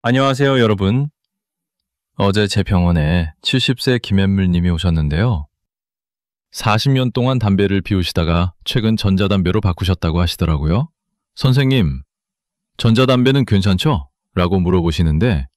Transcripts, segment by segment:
안녕하세요, 여러분. 어제 제 병원에 70세 김앤물님이 오셨는데요. 40년 동안 담배를 피우시다가 최근 전자담배로 바꾸셨다고 하시더라고요. 선생님, 전자담배는 괜찮죠? 라고 물어보시는데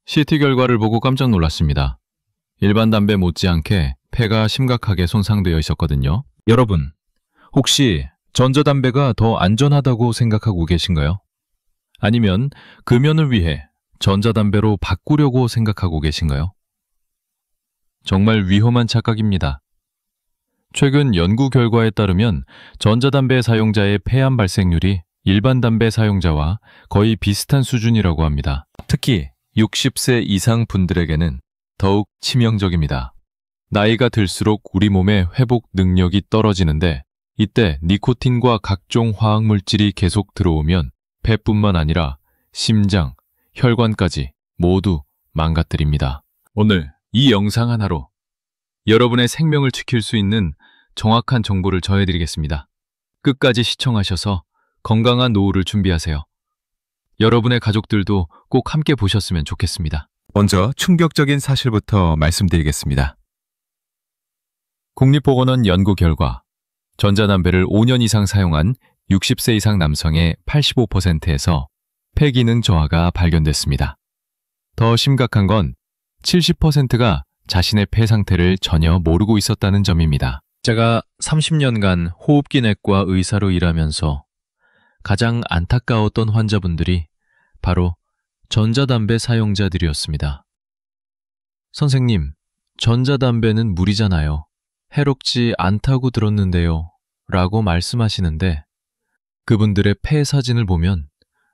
CT 결과를 보고 깜짝 놀랐습니다. 일반 담배 못지않게 폐가 심각하게 손상되어 있었거든요. 여러분, 혹시 전자담배가 더 안전하다고 생각하고 계신가요? 아니면 금연을 위해 전자담배로 바꾸려고 생각하고 계신가요? 정말 위험한 착각입니다. 최근 연구 결과에 따르면 전자담배 사용자의 폐암 발생률이 일반 담배 사용자와 거의 비슷한 수준이라고 합니다. 특히 60세 이상 분들에게는 더욱 치명적입니다. 나이가 들수록 우리 몸의 회복 능력이 떨어지는데 이때 니코틴과 각종 화학물질이 계속 들어오면 폐뿐만 아니라 심장, 혈관까지 모두 망가뜨립니다. 오늘 이 영상 하나로 여러분의 생명을 지킬 수 있는 정확한 정보를 전해드리겠습니다. 끝까지 시청하셔서 건강한 노후를 준비하세요. 여러분의 가족들도 꼭 함께 보셨으면 좋겠습니다. 먼저 충격적인 사실부터 말씀드리겠습니다. 국립보건원 연구 결과 전자담배를 5년 이상 사용한 60세 이상 남성의 85%에서 폐기능 저하가 발견됐습니다. 더 심각한 건 70%가 자신의 폐 상태를 전혀 모르고 있었다는 점입니다. 제가 30년간 호흡기 내과 의사로 일하면서 가장 안타까웠던 환자분들이 바로 전자담배 사용자들이었습니다. 선생님, 전자담배는 물이잖아요. 해롭지 않다고 들었는데요. 라고 말씀하시는데 그분들의 폐 사진을 보면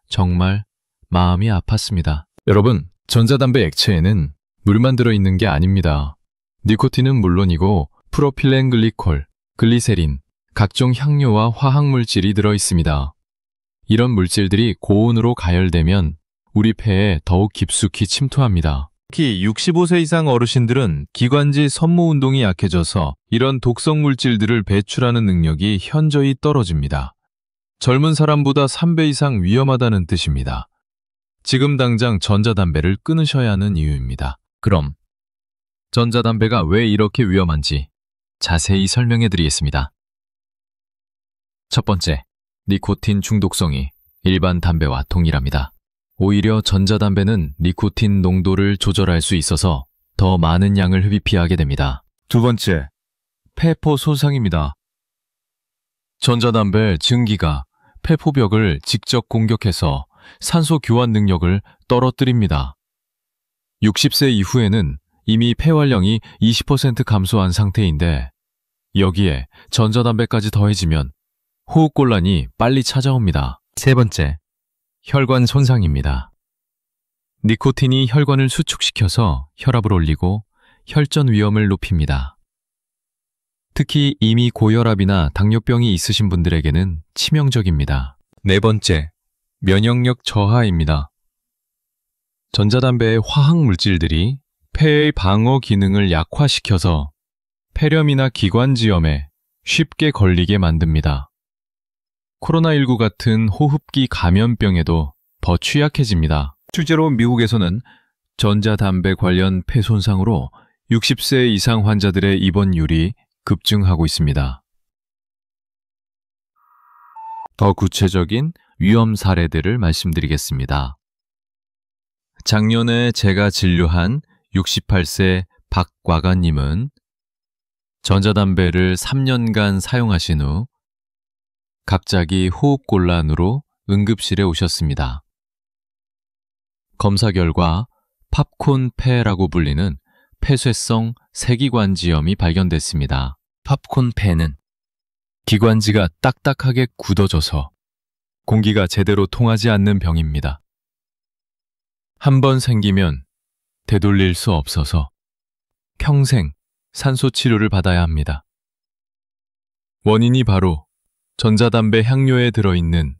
정말 마음이 아팠습니다. 여러분, 전자담배 액체에는 물만 들어있는 게 아닙니다. 니코틴은 물론이고 프로필렌글리콜, 글리세린, 각종 향료와 화학물질이 들어있습니다. 이런 물질들이 고온으로 가열되면 우리 폐에 더욱 깊숙이 침투합니다. 특히 65세 이상 어르신들은 기관지 섬모 운동이 약해져서 이런 독성 물질들을 배출하는 능력이 현저히 떨어집니다. 젊은 사람보다 3배 이상 위험하다는 뜻입니다. 지금 당장 전자담배를 끊으셔야 하는 이유입니다. 그럼 전자담배가 왜 이렇게 위험한지 자세히 설명해 드리겠습니다. 첫 번째, 니코틴 중독성이 일반 담배와 동일합니다. 오히려 전자담배는 니코틴 농도를 조절할 수 있어서 더 많은 양을 흡입하게 됩니다. 두 번째, 폐포 손상입니다. 전자담배 증기가 폐포벽을 직접 공격해서 산소 교환 능력을 떨어뜨립니다. 60세 이후에는 이미 폐활량이 20% 감소한 상태인데 여기에 전자담배까지 더해지면 호흡곤란이 빨리 찾아옵니다. 세 번째, 혈관 손상입니다. 니코틴이 혈관을 수축시켜서 혈압을 올리고 혈전 위험을 높입니다. 특히 이미 고혈압이나 당뇨병이 있으신 분들에게는 치명적입니다. 네 번째, 면역력 저하입니다. 전자담배의 화학물질들이 폐의 방어 기능을 약화시켜서 폐렴이나 기관지염에 쉽게 걸리게 만듭니다. 코로나19 같은 호흡기 감염병에도 더 취약해집니다. 실제로 미국에서는 전자담배 관련 폐 손상으로 60세 이상 환자들의 입원율이 급증하고 있습니다. 더 구체적인 위험 사례들을 말씀드리겠습니다. 작년에 제가 진료한 68세 박과관님은 전자담배를 3년간 사용하신 후 갑자기 호흡곤란으로 응급실에 오셨습니다. 검사 결과 팝콘폐라고 불리는 폐쇄성 세기관지염이 발견됐습니다. 팝콘폐는 기관지가 딱딱하게 굳어져서 공기가 제대로 통하지 않는 병입니다. 한 번 생기면 되돌릴 수 없어서 평생 산소 치료를 받아야 합니다. 원인이 바로 전자담배 향료에 들어있는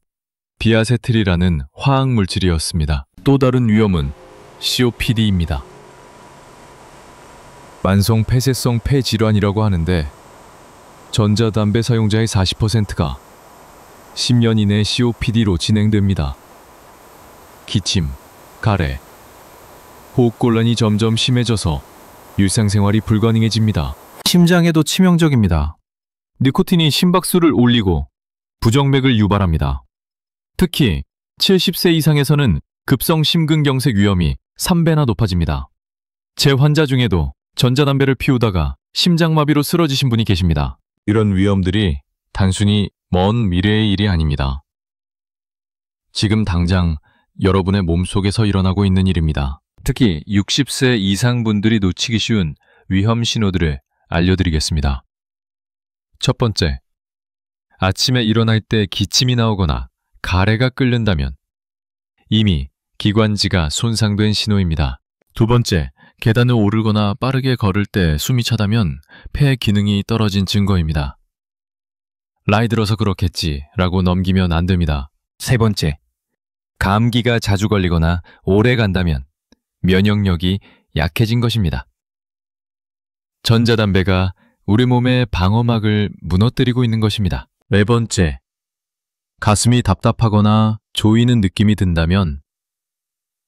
비아세틸이라는 화학물질이었습니다. 또 다른 위험은 COPD입니다. 만성 폐쇄성 폐질환이라고 하는데 전자담배 사용자의 40%가 10년 이내 COPD로 진행됩니다. 기침, 가래. 호흡곤란이 점점 심해져서 일상생활이 불가능해집니다. 심장에도 치명적입니다. 니코틴이 심박수를 올리고 부정맥을 유발합니다. 특히 70세 이상에서는 급성 심근경색 위험이 3배나 높아집니다. 제 환자 중에도 전자담배를 피우다가 심장마비로 쓰러지신 분이 계십니다. 이런 위험들이 단순히 먼 미래의 일이 아닙니다. 지금 당장 여러분의 몸속에서 일어나고 있는 일입니다. 특히 60세 이상 분들이 놓치기 쉬운 위험 신호들을 알려드리겠습니다. 첫 번째, 아침에 일어날 때 기침이 나오거나 가래가 끓는다면 이미 기관지가 손상된 신호입니다. 두 번째, 계단을 오르거나 빠르게 걸을 때 숨이 차다면 폐 기능이 떨어진 증거입니다. 나이 들어서 그렇겠지 라고 넘기면 안 됩니다. 세 번째, 감기가 자주 걸리거나 오래 간다면 면역력이 약해진 것입니다. 전자담배가 우리 몸의 방어막을 무너뜨리고 있는 것입니다. 네 번째, 가슴이 답답하거나 조이는 느낌이 든다면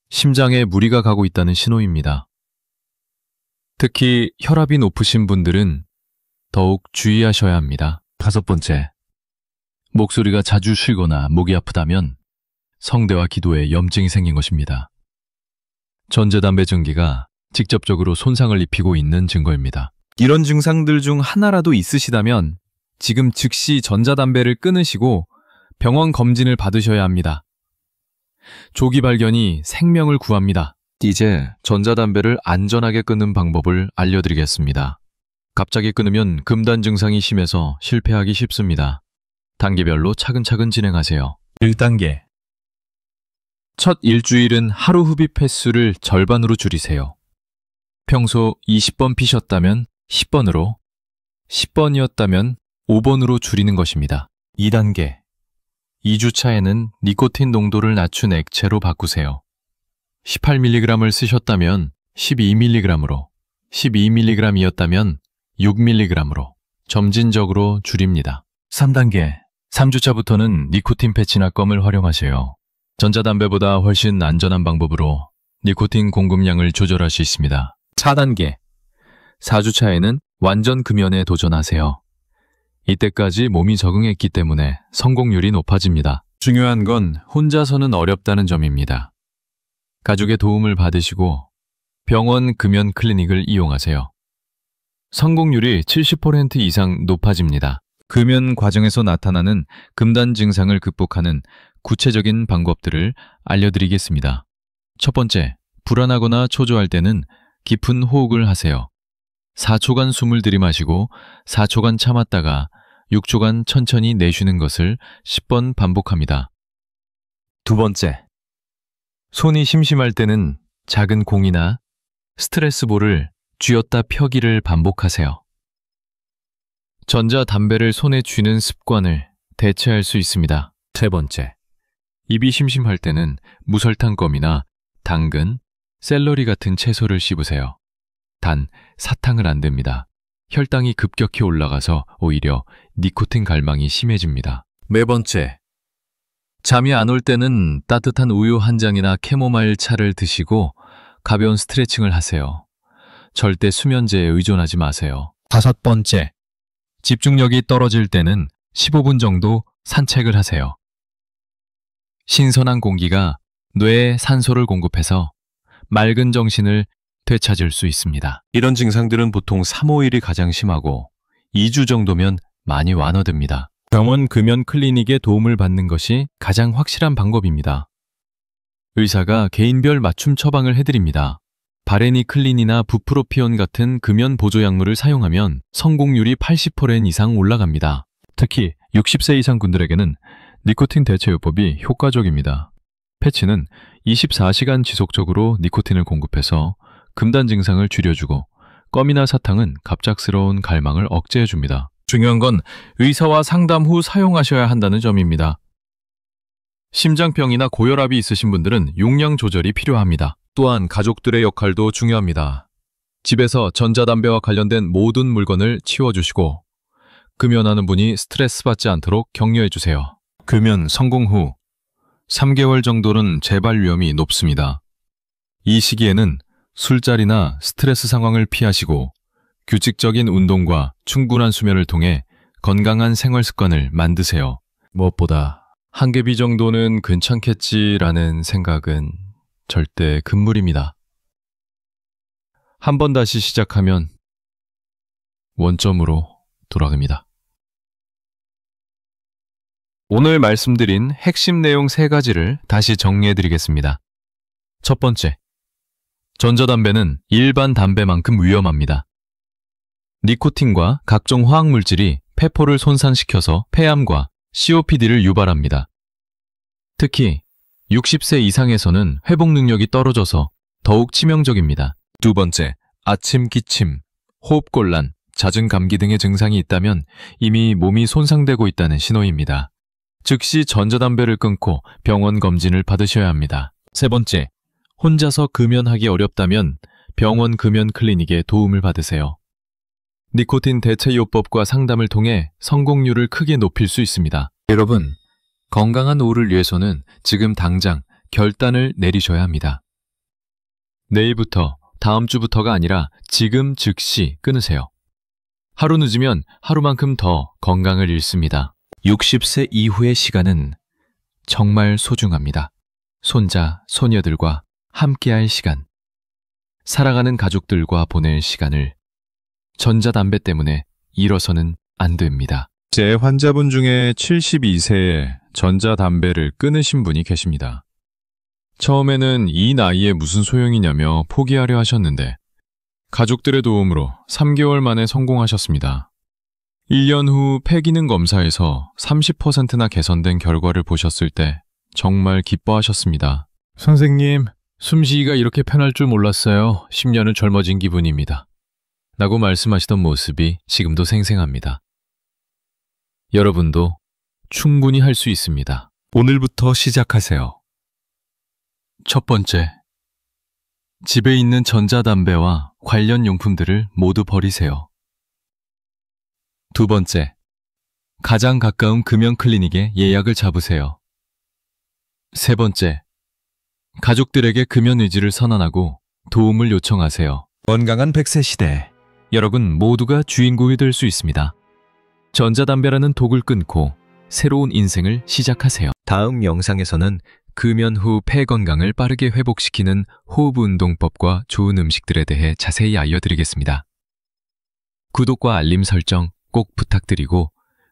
심장에 무리가 가고 있다는 신호입니다. 특히 혈압이 높으신 분들은 더욱 주의하셔야 합니다. 다섯 번째, 목소리가 자주 쉬거나 목이 아프다면 성대와 기도에 염증이 생긴 것입니다. 전자담배 증기가 직접적으로 손상을 입히고 있는 증거입니다. 이런 증상들 중 하나라도 있으시다면 지금 즉시 전자담배를 끊으시고 병원 검진을 받으셔야 합니다. 조기 발견이 생명을 구합니다. 이제 전자담배를 안전하게 끊는 방법을 알려드리겠습니다. 갑자기 끊으면 금단 증상이 심해서 실패하기 쉽습니다. 단계별로 차근차근 진행하세요. 1단계. 첫 일주일은 하루 흡입 횟수를 절반으로 줄이세요. 평소 20번 피셨다면 10번으로, 10번이었다면 5번으로 줄이는 것입니다. 2단계. 2주 차에는 니코틴 농도를 낮춘 액체로 바꾸세요. 18mg을 쓰셨다면 12mg으로, 12mg이었다면 6mg으로 점진적으로 줄입니다. 3단계. 3주차부터는 니코틴 패치나 껌을 활용하세요. 전자담배보다 훨씬 안전한 방법으로 니코틴 공급량을 조절할 수 있습니다. 4단계. 4주차에는 완전 금연에 도전하세요. 이때까지 몸이 적응했기 때문에 성공률이 높아집니다. 중요한 건 혼자서는 어렵다는 점입니다. 가족의 도움을 받으시고 병원 금연 클리닉을 이용하세요. 성공률이 70% 이상 높아집니다. 금연 과정에서 나타나는 금단 증상을 극복하는 구체적인 방법들을 알려드리겠습니다. 첫 번째, 불안하거나 초조할 때는 깊은 호흡을 하세요. 4초간 숨을 들이마시고 4초간 참았다가 6초간 천천히 내쉬는 것을 10번 반복합니다. 두 번째, 손이 심심할 때는 작은 공이나 스트레스볼을 쥐었다 펴기를 반복하세요. 전자담배를 손에 쥐는 습관을 대체할 수 있습니다. 세 번째, 입이 심심할 때는 무설탕 껌이나 당근, 샐러리 같은 채소를 씹으세요. 단, 사탕을 안 됩니다. 혈당이 급격히 올라가서 오히려 니코틴 갈망이 심해집니다. 네 번째, 잠이 안 올 때는 따뜻한 우유 한 잔이나 캐모마일 차를 드시고 가벼운 스트레칭을 하세요. 절대 수면제에 의존하지 마세요. 다섯 번째, 집중력이 떨어질 때는 15분 정도 산책을 하세요. 신선한 공기가 뇌에 산소를 공급해서 맑은 정신을 되찾을 수 있습니다. 이런 증상들은 보통 3, 5일이 가장 심하고 2주 정도면 많이 완화됩니다. 병원 금연 클리닉의 도움을 받는 것이 가장 확실한 방법입니다. 의사가 개인별 맞춤 처방을 해드립니다. 바레니클린이나 부프로피온 같은 금연 보조 약물을 사용하면 성공률이 80% 이상 올라갑니다. 특히 60세 이상 분들에게는 니코틴 대체요법이 효과적입니다. 패치는 24시간 지속적으로 니코틴을 공급해서 금단 증상을 줄여주고 껌이나 사탕은 갑작스러운 갈망을 억제해줍니다. 중요한 건 의사와 상담 후 사용하셔야 한다는 점입니다. 심장병이나 고혈압이 있으신 분들은 용량 조절이 필요합니다. 또한 가족들의 역할도 중요합니다. 집에서 전자담배와 관련된 모든 물건을 치워주시고 금연하는 분이 스트레스 받지 않도록 격려해주세요. 금연 성공 후 3개월 정도는 재발 위험이 높습니다. 이 시기에는 술자리나 스트레스 상황을 피하시고 규칙적인 운동과 충분한 수면을 통해 건강한 생활 습관을 만드세요. 무엇보다 한 개비 정도는 괜찮겠지라는 생각은 절대 금물입니다. 한 번 다시 시작하면 원점으로 돌아갑니다. 오늘 말씀드린 핵심 내용 3가지를 다시 정리해드리겠습니다. 첫 번째, 전자담배는 일반 담배만큼 위험합니다. 니코틴과 각종 화학물질이 폐포를 손상시켜서 폐암과 COPD를 유발합니다. 특히 60세 이상에서는 회복 능력이 떨어져서 더욱 치명적입니다. 두 번째, 아침 기침, 호흡곤란, 잦은 감기 등의 증상이 있다면 이미 몸이 손상되고 있다는 신호입니다. 즉시 전자담배를 끊고 병원 검진을 받으셔야 합니다. 세 번째, 혼자서 금연하기 어렵다면 병원 금연 클리닉에 도움을 받으세요. 니코틴 대체요법과 상담을 통해 성공률을 크게 높일 수 있습니다. 여러분, 건강한 오후를 위해서는 지금 당장 결단을 내리셔야 합니다. 내일부터, 다음 주부터가 아니라 지금 즉시 끊으세요. 하루 늦으면 하루만큼 더 건강을 잃습니다. 60세 이후의 시간은 정말 소중합니다. 손자, 소녀들과 함께할 시간, 사랑하는 가족들과 보낼 시간을 전자담배 때문에 잃어서는 안 됩니다. 제 환자분 중에 72세에 전자담배를 끊으신 분이 계십니다. 처음에는 이 나이에 무슨 소용이냐며 포기하려 하셨는데 가족들의 도움으로 3개월 만에 성공하셨습니다. 1년 후 폐기능 검사에서 30%나 개선된 결과를 보셨을 때 정말 기뻐하셨습니다. 선생님, 숨쉬기가 이렇게 편할 줄 몰랐어요. 10년은 젊어진 기분입니다. 라고 말씀하시던 모습이 지금도 생생합니다. 여러분도 충분히 할 수 있습니다. 오늘부터 시작하세요. 첫 번째, 집에 있는 전자담배와 관련 용품들을 모두 버리세요. 두 번째, 가장 가까운 금연 클리닉에 예약을 잡으세요. 세 번째, 가족들에게 금연 의지를 선언하고 도움을 요청하세요. 건강한 100세 시대. 여러분 모두가 주인공이 될 수 있습니다. 전자담배라는 독을 끊고 새로운 인생을 시작하세요. 다음 영상에서는 금연 후 폐 건강을 빠르게 회복시키는 호흡 운동법과 좋은 음식들에 대해 자세히 알려드리겠습니다. 구독과 알림 설정 꼭 부탁드리고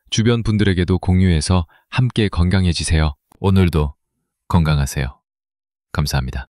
주변 분들에게도 공유해서 함께 건강해지세요. 오늘도 건강하세요. 감사합니다.